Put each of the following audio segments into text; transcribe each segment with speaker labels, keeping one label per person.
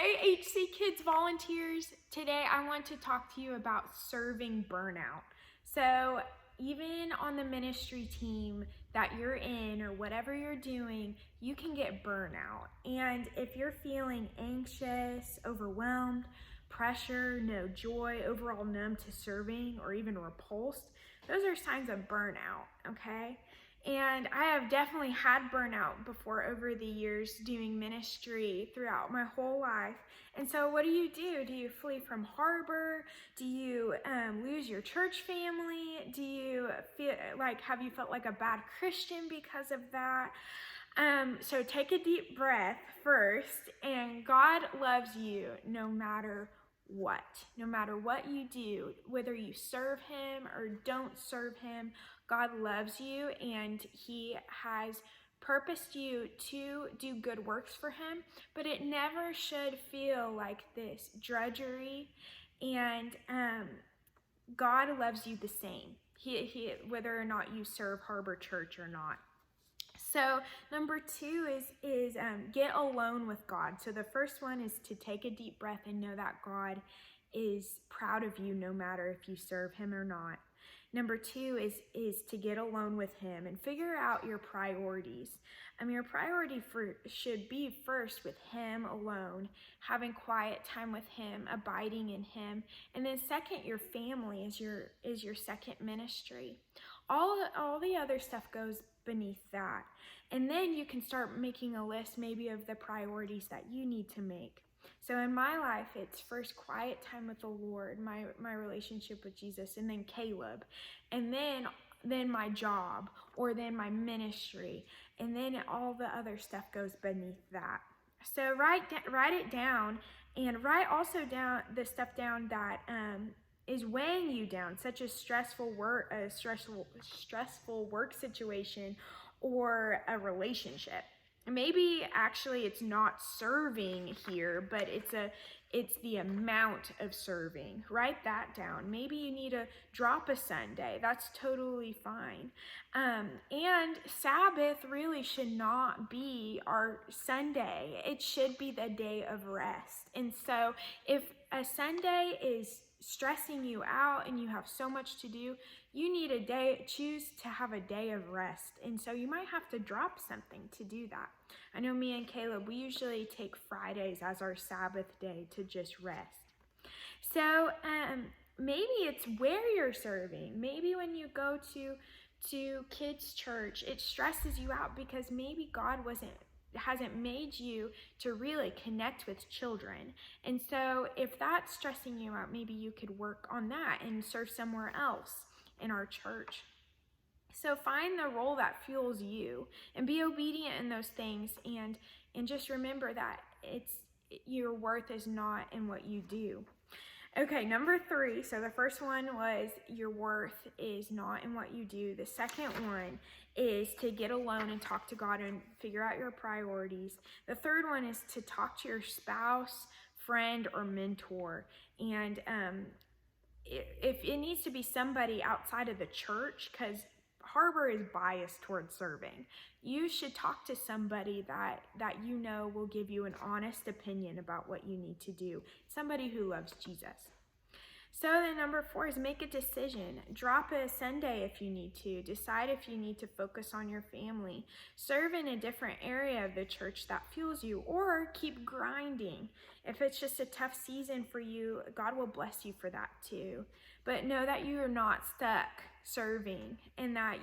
Speaker 1: Hey, HC Kids volunteers. Today I want to talk to you about serving burnout. So, even on the ministry team that you're in or whatever you're doing, you can get burnout. And if you're feeling anxious, overwhelmed, pressure, no joy, overall numb to serving, or even repulsed, those are signs of burnout, okay? And I have definitely had burnout before over the years doing ministry throughout my whole life. And so what do? Do you flee from harbor? Do you lose your church family? Do you feel like, have you felt like a bad Christian because of that? So take a deep breath first, and God loves you no matter what. No matter what you do, whether you serve Him or don't serve Him, God loves you, and He has purposed you to do good works for Him, but it never should feel like this drudgery, and God loves you the same, whether or not you serve Harbor Church or not. So number two is get alone with God. So the first one is to take a deep breath and know that God is proud of you no matter if you serve Him or not. Number two is to get alone with Him and figure out your priorities. Your priority should be first with Him alone, having quiet time with Him, abiding in Him, and then second, your family is your second ministry. All the other stuff goes beneath that. And then you can start making a list maybe of the priorities that you need to make. So in my life, it's first quiet time with the Lord, my relationship with Jesus, and then Caleb, and then my job, or then my ministry, and then all the other stuff goes beneath that. So write it down, and write also down the stuff down that is weighing you down, such as stressful work situation, or a relationship. Maybe actually it's not serving here, but it's the amount of serving. Write that down. Maybe you need to drop a Sunday. That's totally fine. And Sabbath really should not be our Sunday. It should be the day of rest. And so if a Sunday is stressing you out and you have so much to do, you need choose to have a day of rest. And so you might have to drop something to do that. I know me and Caleb, we usually take Fridays as our Sabbath day to just rest. So maybe it's where you're serving. Maybe when you go to kids' church, it stresses you out because maybe God hasn't made you to really connect with children. And so if that's stressing you out, maybe you could work on that and serve somewhere else in our church. So find the role that fuels you and be obedient in those things, and just remember that your worth is not in what you do. Okay, number three. So the first one was your worth is not in what you do. The second one is to get alone and talk to God and figure out your priorities. The third one is to talk to your spouse, friend, or mentor. And if it needs to be somebody outside of the church, because Harbor is biased towards serving, you should talk to somebody that you know will give you an honest opinion about what you need to do. Somebody who loves Jesus. So then number four is make a decision. Drop a Sunday if you need to. Decide if you need to focus on your family. Serve in a different area of the church that fuels you, or keep grinding. If it's just a tough season for you, God will bless you for that too. But know that you are not stuck serving, and that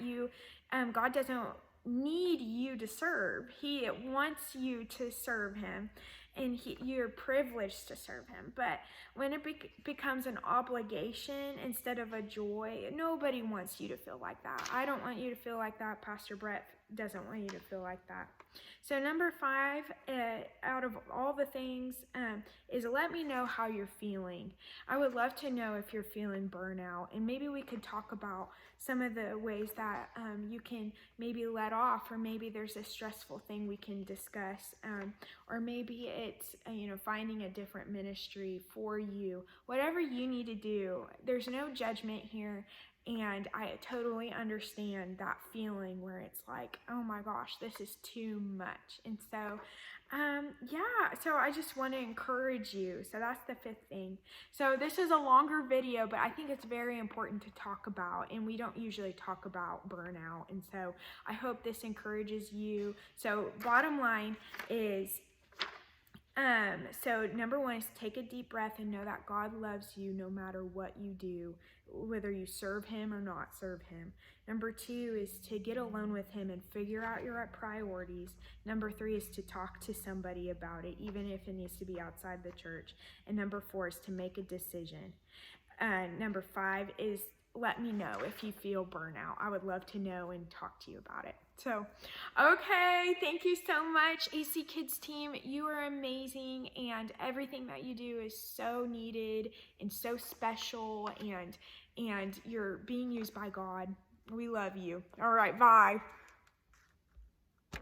Speaker 1: God doesn't need you to serve. He wants you to serve Him, and you're privileged to serve Him. But when it becomes an obligation instead of a joy, nobody wants you to feel like that. I don't want you to feel like that. Pastor Brett doesn't want you to feel like that. So number five, out of all the things, is let me know how you're feeling. I would love to know if you're feeling burnout, and maybe we could talk about some of the ways that you can maybe let off, or maybe there's a stressful thing we can discuss, or maybe it's finding a different ministry for you. Whatever you need to do, there's no judgment here. And I totally understand that feeling where it's like, oh my gosh, this is too much. And so, yeah, so I just want to encourage you. So that's the fifth thing. So this is a longer video, but I think it's very important to talk about, and we don't usually talk about burnout. And so I hope this encourages you. So bottom line is, so number one is take a deep breath and know that God loves you no matter what you do, whether you serve him or not serve him. Number two is to get alone with him and figure out your priorities. Number three is to talk to somebody about it, even if it needs to be outside the church. And number four is to make a decision. Number five is let me know if you feel burnout. I would love to know and talk to you about it. So, okay, thank you so much, AC Kids team. You are amazing, and everything that you do is so needed and so special, and you're being used by God. We love you. All right, bye.